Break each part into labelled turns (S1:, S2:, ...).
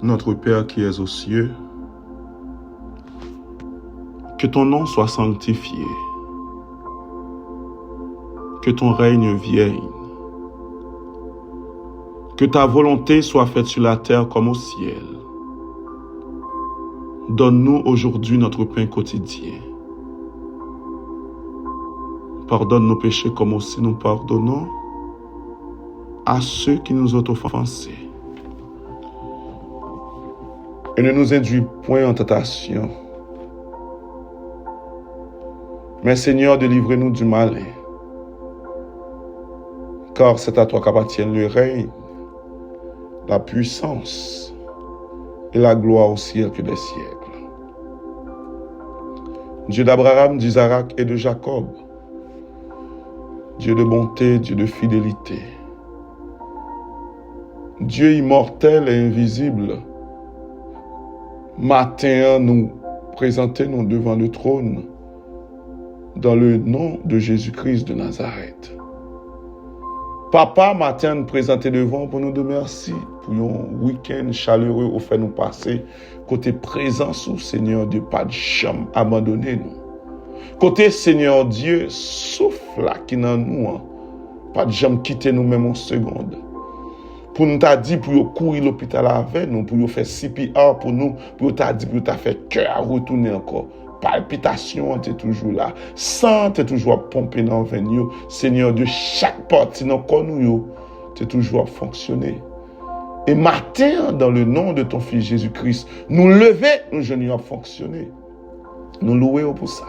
S1: Notre Père qui es aux cieux, que ton nom soit sanctifié, que ton règne vienne, que ta volonté soit faite sur la terre comme au ciel. Donne-nous aujourd'hui notre pain quotidien. Pardonne nos péchés comme aussi nous pardonnons à ceux qui nous ont offensés. Et ne nous induis point en tentation, mais Seigneur, délivre-nous du mal. Car c'est à toi qu'appartiennent le règne, la puissance et la gloire au siècle des siècles. Dieu d'Abraham, d'Isaac et de Jacob, Dieu de bonté, Dieu de fidélité, Dieu immortel et invisible, matin nous présentons devant le trône dans le nom de Jésus-Christ de Nazareth. Papa, matin nous présenter devant pour nous de merci pour un week-end chaleureux au fait nous passer côté présence au Seigneur Dieu, pas de chambre abandonner nous. Côté Seigneur Dieu, souffle là qui dans nous, pas de jamais quitter nous même en seconde. Pour nous t'a dit pour courir l'hôpital avec nous, pour faire CPR pour nous, pour t'a dit pour t'a fait cœur à retourner encore. Palpitation, tu es toujours là. Sang, tu es toujours pompé dans le veine. Seigneur Dieu, chaque partie dans le corps, tu es toujours fonctionner. Et matin, dans le nom de ton Fils Jésus-Christ, nous lever, nous jeunes à fonctionner. Nous louons pour ça.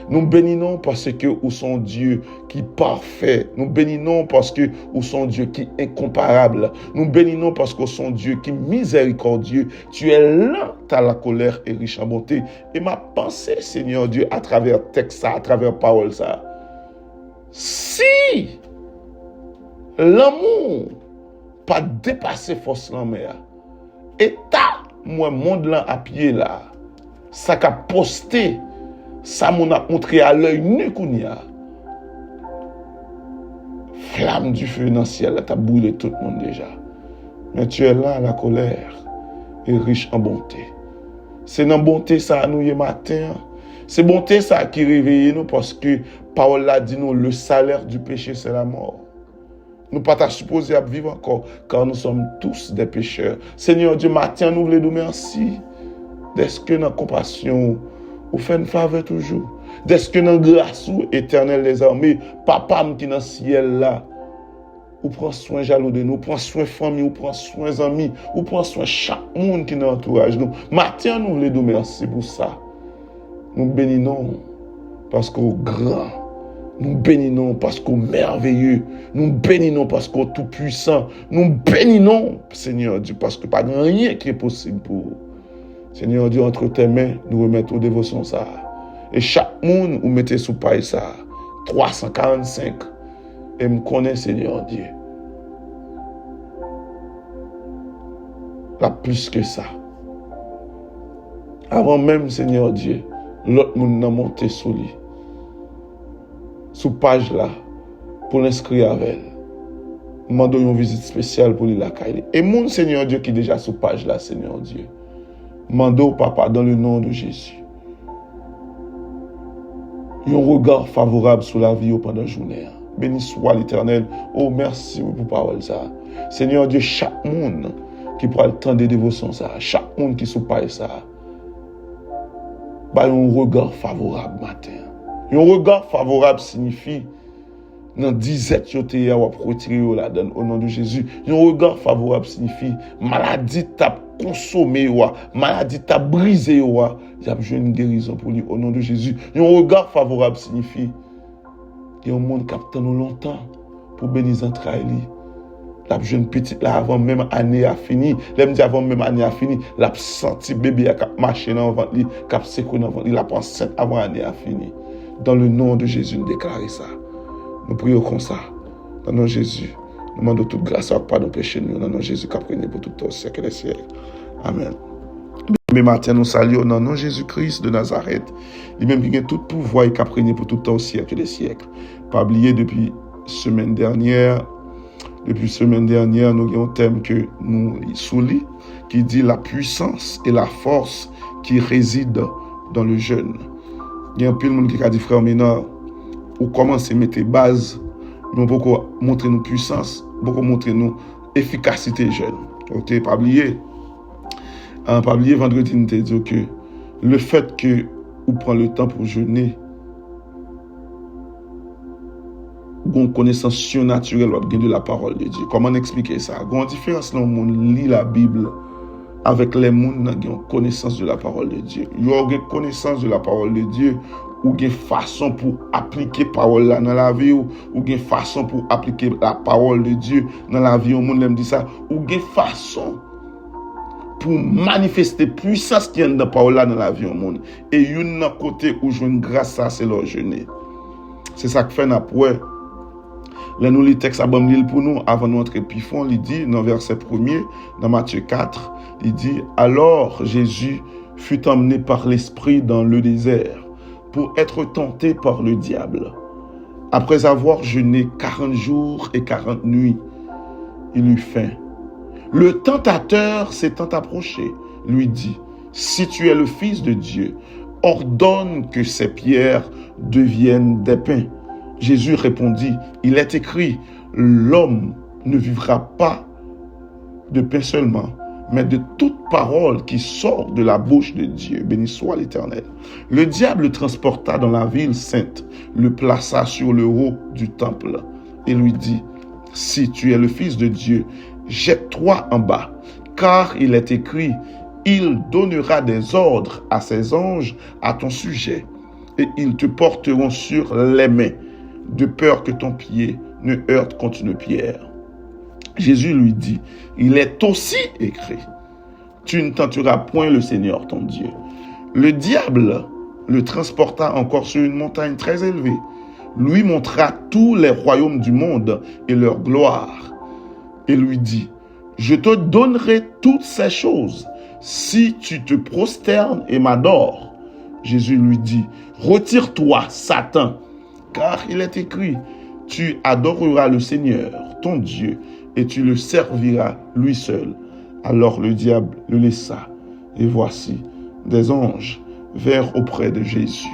S1: Nous bénissons parce que nous sommes Dieu qui est parfait. Nous bénissons parce que nous sommes Dieu qui est incomparable. Nous bénissons parce que nous sommes Dieu qui est miséricordieux. Tu es lent à la colère et riche en bonté. Et ma pensée, Seigneur Dieu, à travers texte, à travers parole, ça. Si l'amour pas dépasser force la mer, et moi, monde là à pied là, ça qu'a posté. Ça m'en a montré à l'œil nu qu'on y a. Flamme du feu dans le ciel, t'as brûlé tout le monde déjà. Mais tu es là, la colère, et riche en bonté. C'est dans bonté ça nous y matin. C'est bonté ça qui réveille nous parce que Paul a dit nous, le salaire du péché c'est la mort. Nous pas supposé à vivre encore, car nous sommes tous des pécheurs. Seigneur Dieu, matin nous voulons nous merci. D'est-ce que dans compassion, ou fait une faveur toujours. D'est-ce que dans grâce ou éternel les armées, papa qui dans le ciel là, ou prend soin jaloux de nous, ou prend soin famille, ou prend soin amis, ou prend soin chaque monde qui nous entourage nous. Matin nous voulons nous merci pour ça. Nous bénissons parce qu'au grand, nous bénissons parce qu'au merveilleux, nous bénissons parce qu'au tout puissant, nous bénissons Seigneur Dieu parce que pas rien qui est possible pour vous. Seigneur Dieu, entre tes mains, nous remettons dévotion ça. Et chaque monde, vous mettez sous paille ça. 345. Et me connaît, Seigneur Dieu. Là, plus que ça. Avant même, Seigneur Dieu, l'autre monde n'a monté sous lui. Sous page là, pour l'inscrire avec elle. Demandons une visite spéciale pour lui la caille. Et mon Seigneur Dieu qui est déjà sous page là, Seigneur Dieu. Mando, papa, dans le nom de Jésus. Un regard favorable sur la vie pendant la journée. Béni soit l'Éternel. Oh, merci pour parole ça. Seigneur Dieu, chaque monde qui prend le temps de dévotion ça, chaque monde qui soupçonne ça, bah, un regard favorable matin. Un regard favorable signifie dans 10 êtres yoté ou retirer là au nom de Jésus. Un regard favorable signifie maladie t'a consommé ou maladie t'a brisé ou il y a besoin d'une guérison pour lui au nom de Jésus. Un regard favorable signifie il y a un monde qui attend longtemps pour bénir entrailles. La jeune petite là avant même année a fini, l'aime dit avant même année a fini, la senti bébé a marché dans ventre lui, cap secoué dans ventre, il a pensé avant année a fini. Dans le nom de Jésus, nous déclarons ça. Nous prions comme ça. Dans le nom de Jésus, nous demandons toute grâce à pardon péché nous. Dans le nom de Jésus, qui a prié pour tout au siècle des siècles. Amen. Mais matin, nous saluons dans le nom de Jésus-Christ de Nazareth. Lui-même qui a tout pouvoir et qui a prié pour tout au siècle des siècles. Pas oublier depuis semaine dernière, Depuis semaine dernière, nous avons un thème que nous soulignons qui dit la puissance et la force qui résident dans le jeûne. Il y a un peu de monde qui a dit, frère Ménard, ou commencer à mettre base, mais on peut montrer nos puissances, on peut montrer nos efficacité jeûne. Ok, pas oublier vendredi, nous t'ai dit que le fait que vous prenez le temps pour jeûner, une connaissance surnaturelle de la parole de Dieu. Comment expliquer ça? Il y a une différence dans le monde lit la Bible avec les gens qui ont connaissance de la parole de Dieu. Il y a une connaissance de la parole de Dieu ou une façon pour appliquer la parole là dans la vie ou une façon pour appliquer la parole de Dieu dans la vie. Au monde aime dire ça. Ou une façon pour manifester puissance qui est dans la parole là dans la vie au monde. Et il y a un côté où je une grâce ça, c'est leur jeûner. C'est ça que fait après. Là, nous, les textes pour nous, avant de entrer plus fond, il dit, dans verset 1er, dans Matthieu 4, il dit, alors Jésus fut emmené par l'Esprit dans le désert pour être tenté par le diable. Après avoir jeûné 40 jours et 40 nuits, il eut faim. Le tentateur s'étant approché, lui dit, si tu es le Fils de Dieu, ordonne que ces pierres deviennent des pains. Jésus répondit, il est écrit, l'homme ne vivra pas de pain seulement, mais de toute parole qui sort de la bouche de Dieu. Béni soit l'Éternel. Le diable le transporta dans la ville sainte, le plaça sur le haut du temple et lui dit, si tu es le Fils de Dieu, jette-toi en bas, car il est écrit, il donnera des ordres à ses anges à ton sujet, et ils te porteront sur les mains, de peur que ton pied ne heurte contre une pierre. Jésus lui dit, il est aussi écrit, tu ne tenteras point le Seigneur ton Dieu. Le diable le transporta encore sur une montagne très élevée, lui montra tous les royaumes du monde et leur gloire, et lui dit, je te donnerai toutes ces choses si tu te prosternes et m'adores. Jésus lui dit, retire-toi, Satan, car il est écrit, tu adoreras le Seigneur, ton Dieu, et tu le serviras lui seul. Alors le diable le laissa, et voici, des anges vinrent auprès de Jésus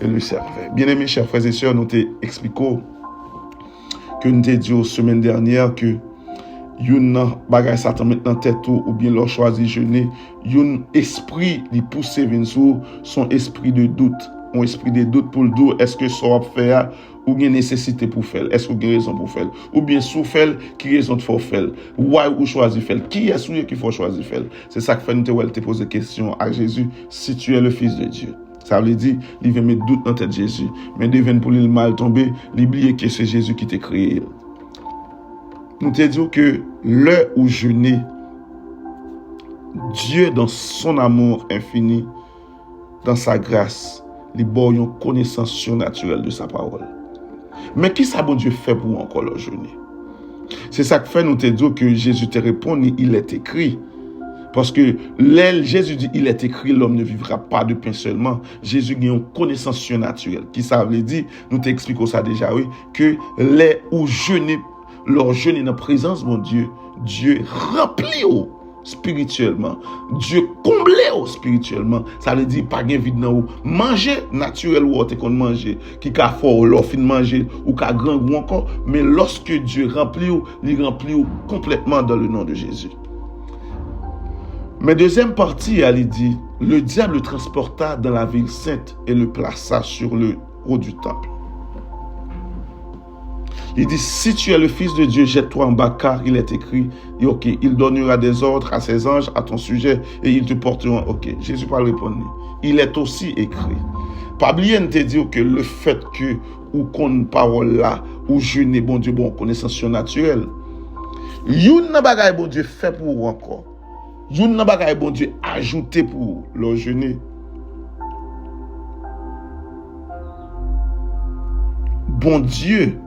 S1: et le servaient. Bien-aimés, chers frères et sœurs, nous t'expliquons que nous t'ai dit la semaine dernière que yon bagay Satan maintenant tête ou bien leur choisi jeûner, yon esprit li pousse vinn sou son esprit de doute. Un esprit de doute pour le dire, est-ce que ça va faire ou bien nécessité pour faire, est-ce que raison pour faire, ou bien sous faire, qui raison de faire, ou choisir faire, qui est celui qu'il faut choisir faire. C'est ça que fait nous te poser question à Jésus, si tu es le Fils de Dieu. Ça veut dire, il veut mettre doute dans tête de Jésus, mais devine pour lui mal tomber, l'oublier que c'est Jésus qui t'a créé. Nous te disons que l'heure où jeûner, Dieu dans son amour infini, dans sa grâce, les boyons une connaissance surnaturelle de sa parole. Mais qui ça bon Dieu fait pour encore le jeûner? C'est ça que fait nous te dire que Jésus te répond, il est écrit. Parce que Jésus dit, il est écrit, l'homme ne vivra pas de pain seulement. Jésus a une connaissance surnaturelle. Qui ça veut dire? Nous t'expliquons ça déjà, oui, que les où jeûner, leur jeûner dans la présence de mon Dieu, Dieu remplit spirituellement. Dieu comblé spirituellement. Ça veut dire pas gain vide dans ou manger naturel ou te kon manger qui ka fort l'offre fin manger ou ka grand ou encore, mais lorsque Dieu remplit ou, il remplit complètement dans le nom de Jésus. Mais deuxième partie, elle dit, le diable le transporta dans la ville sainte et le plaça sur le haut du temple. Il dit, si tu es le Fils de Dieu, jette-toi en bas, car il est écrit, et ok, il donnera des ordres à ses anges à ton sujet, et ils te porteront, ok, Jésus pas répondre. Il est aussi écrit. Pas oublier de te dire que le fait que, ou qu'on parole là, ou jeûner, bon Dieu, bon, connaissance surnaturelle, yon nan bagay bon Dieu fait pour vous encore. Yon nan bagay bon Dieu ajouté pour leur jeûner. Bon Dieu,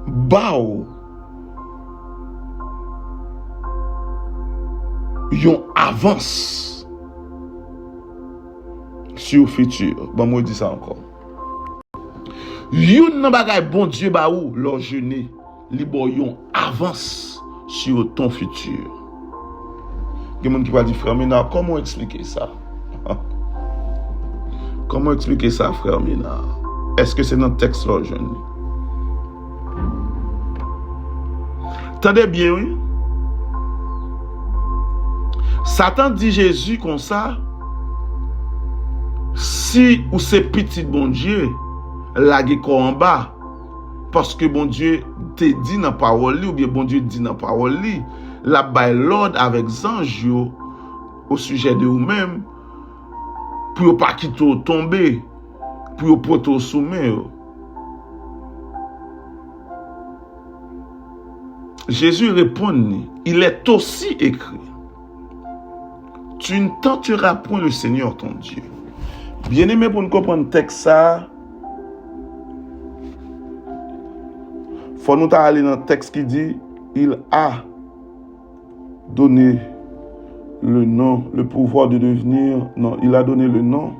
S1: bao yon avance sur le futur. Bon, moi, je dis ça encore. Yon nan bagay bon Dieu ba ou leur jeûner. li bo yon avance sur ton futur. Il y a des gens qui vont dire, frère Ménard, comment expliquer ça? Comment expliquer ça, frère Ménard? Est-ce que c'est dans le texte là, jeune? Tendez bien, oui? Satan dit Jésus comme ça, si ou c'est petit bon Dieu, la quoi en bas, parce que bon Dieu te dit dans la parole, ou bien bon Dieu dit dans la parole, la baille l'ordre avec anges au sujet de vous-même, pour pas quitter tomber, pour pas te soumettre. Jésus répond, il est aussi écrit, tu ne tenteras point le Seigneur ton Dieu. Bien aimé, pour nous comprendre le texte, ça, faut nous aller dans le texte qui dit, il a donné le nom, le pouvoir de devenir, non, il a donné le nom.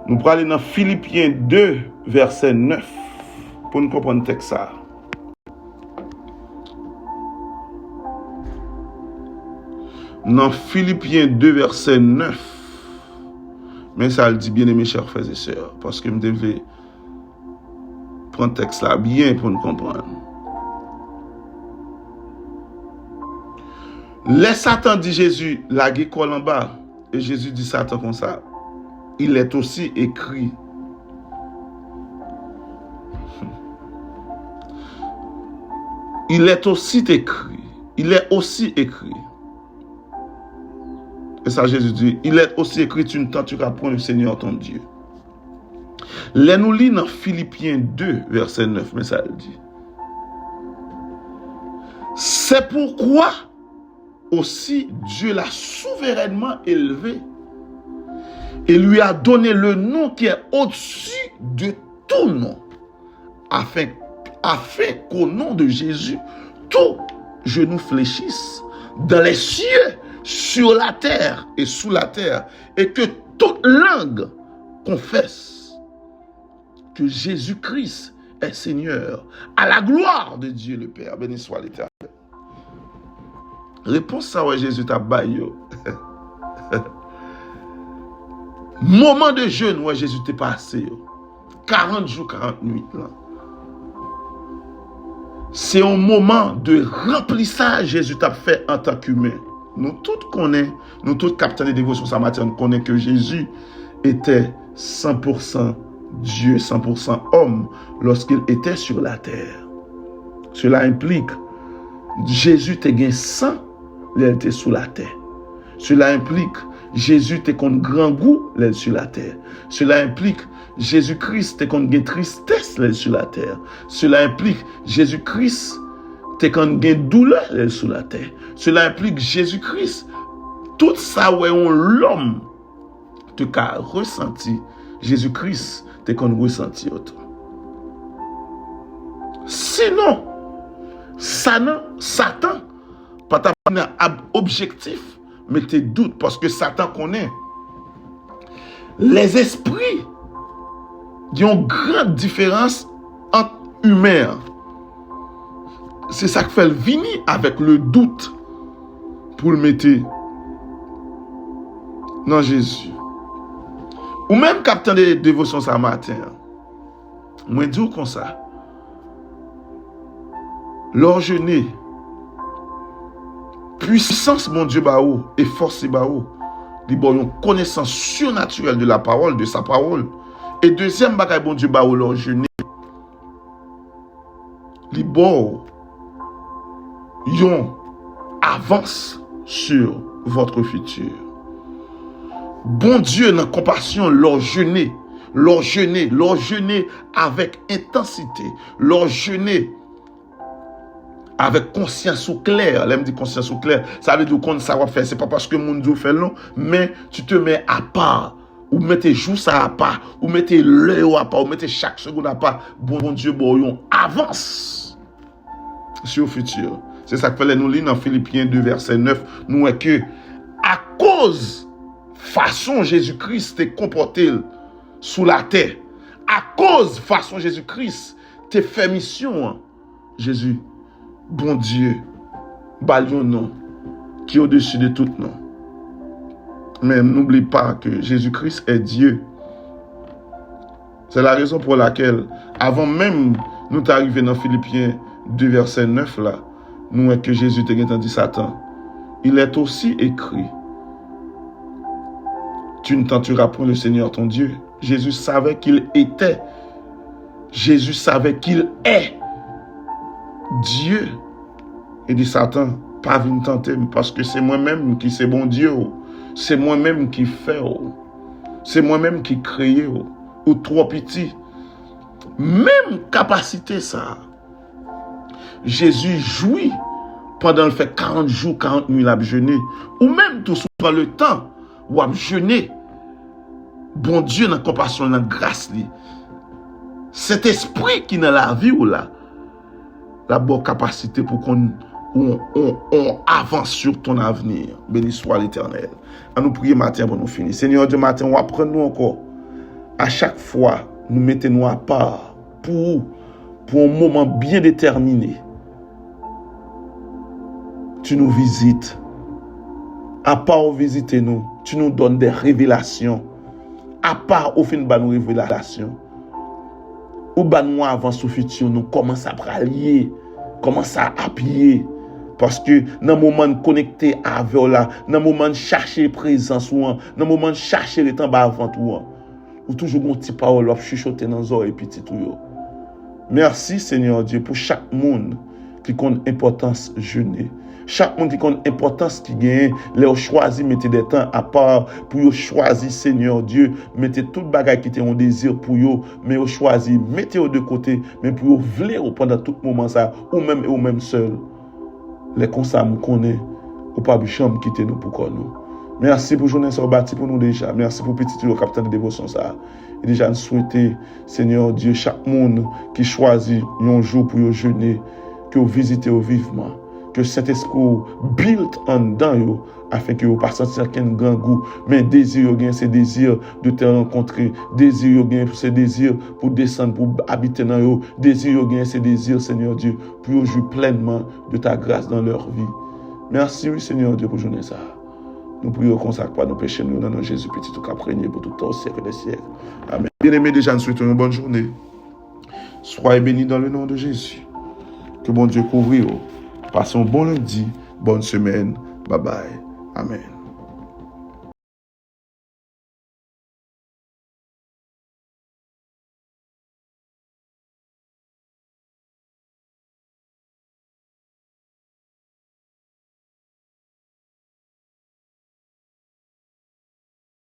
S1: Nous allons aller dans Philippiens 2, verset 9, pour nous comprendre le texte. Dans Philippiens 2, verset 9, mais ça le dit bien, mes chers frères et sœurs, parce que je devais prendre le texte là bien pour nous comprendre. Les Satan dit Jésus, la guécole en bas, et Jésus dit Satan comme ça. Il est aussi écrit. Il est aussi écrit. Il est aussi écrit. Et ça, Jésus dit, il est aussi écrit, tu ne tenteras point le Seigneur ton Dieu. Les nous lit dans Philippiens 2, verset 9, mais ça le dit. C'est pourquoi aussi Dieu l'a souverainement élevé et lui a donné le nom qui est au-dessus de tout nom, afin qu'au nom de Jésus, tout genou fléchisse dans les cieux, sur la terre et sous la terre, et que toute langue confesse que Jésus-Christ est Seigneur, à la gloire de Dieu le Père. Béni soit l'Éternel. Réponse ça, ouais, Jésus t'a baillé. Moment de jeûne, ouais, Jésus t'est passé. 40 jours, 40 nuits. C'est un moment de remplissage Jésus t'a fait en tant qu'humain. Nous tous connaissons, nous tous capteurs de dévotion ce matin, nous connaissons que Jésus était 100% Dieu, 100% homme lorsqu'il était sur la terre. Cela implique Jésus te gain sang, il était sous la terre. Cela implique Jésus te contre grand goût, il sur la terre. Cela implique Jésus-Christ te contre gain tristesse, il sur la terre. Cela implique Jésus-Christ te contre gain douleur, il sur la terre. Cela implique Jésus-Christ, tout ça où l'homme te qu'a ressenti, Jésus-Christ te contre ressenti autant. Sinon, Satan, pas ta objectif, mais tes doutes, parce que Satan connaît les esprits. Il y a une grande différence entre humains. C'est ça qui fait le venir avec le doute pour le mettre dans Jésus. Ou même captain de dévotion ce matin, moi dis comme ça. Lors jeûner, puissance mon Dieu baou et force baou, li bon une connaissance surnaturelle de la parole, de sa parole. Et deuxième bagay bon Dieu baou lors jeûner, li bon yon avance sur votre futur. Bon Dieu dans compassion lors jeûner avec intensité, lors jeûner avec conscience ou claire. L'aime dit conscience ou claire, ça veut dire qu'on ça va faire. C'est pas parce que mon Dieu fait non, mais tu te mets à part. Ou mettez jour ça à part, ou mettez l'heure à part, ou mettez chaque seconde à part. Bon Dieu, bon, avance sur le futur. C'est ça que fait nous lire dans Philippiens 2, verset 9. Nous voyons que à cause façon Jésus-Christ t'est comporté sous la terre, à cause façon Jésus-Christ t'es fait mission, Jésus, bon Dieu, balion non, qui est au-dessus de tout nom. Mais n'oublie pas que Jésus-Christ est Dieu. C'est la raison pour laquelle, avant même nous d'arriver dans Philippiens 2, verset 9, là, nous voyons que Jésus t'a dit Satan. Il est aussi écrit, tu ne tenteras point le Seigneur ton Dieu. Jésus savait qu'il était. Jésus savait qu'il est Dieu. Il dit Satan, pas venir tenter parce que c'est moi-même qui c'est bon Dieu. C'est moi-même qui fait. C'est moi-même qui crée. Ou trop petit. Même capacité ça. Jésus jouit pendant le fait 40 jours, 40 nuits à jeûner. Ou même tout dans le temps où à jeûner. Bon Dieu dans compassion, dans grâce. Cet esprit qui dans la vie ou là, la bonne capacité pour qu'on avance sur ton avenir. Béni soit l'Éternel. À nous prier matin pour nous finir. Seigneur Dieu, matin, on va prendre nous encore. À chaque fois, nous mettons-nous à part pour un moment bien déterminé. Tu nous visites. À part visiter nous, tu nous donnes des révélations. À part au fin de nos révélations. Ou bah nous avance au futur, nous commençons à pralier, commençons à appuyer. Parce que dans le moment de connecter avec là, dans le moment de chercher présence, dans le moment de chercher le temps avant tout, ou toujours un petit parole, ou chuchoter dans les oreilles petit tout. Merci Seigneur Dieu pour chaque monde qui compte importance jeûner. Chaque monde qui compte importance qui gagne, les choisi mettez des temps à part pour choisir Seigneur Dieu, mettez tout bagage qui était un désir pour eux, mais vous choisi mettez de côté, mais pour vous vouloir pendant tout moment ça ou même seul. Les constats nous connaît ou pas chambre quitter nous pour nous. Merci pour journée sur bâti pour nous déjà. Merci pour petit le capitaine de dévotion ça. Et déjà nous souhaiter Seigneur Dieu chaque monde qui choisit un jour pour jeûner, que vous visitez vivement. Que cet esprit build en dedans afin que vous ne pas sentir qu'un grand goût, mais désir c'est désir de te rencontrer, désir c'est désir pour descendre, pour habiter dans eux, désir c'est désir Seigneur Dieu pour jouir pleinement de ta grâce dans leur vie. Merci oui Seigneur Dieu pour journée ça. Nous prions consacre pas nos péchés nous dans notre Jésus petit tout qu'à régner pour tout temps au siècle des siècles. Amen. Bien-aimés, déjà nous souhaitons une bonne journée. Soyez bénis dans le nom de Jésus. Que bon Dieu couvre. Passons bon lundi, bonne semaine. Bye bye. Amen.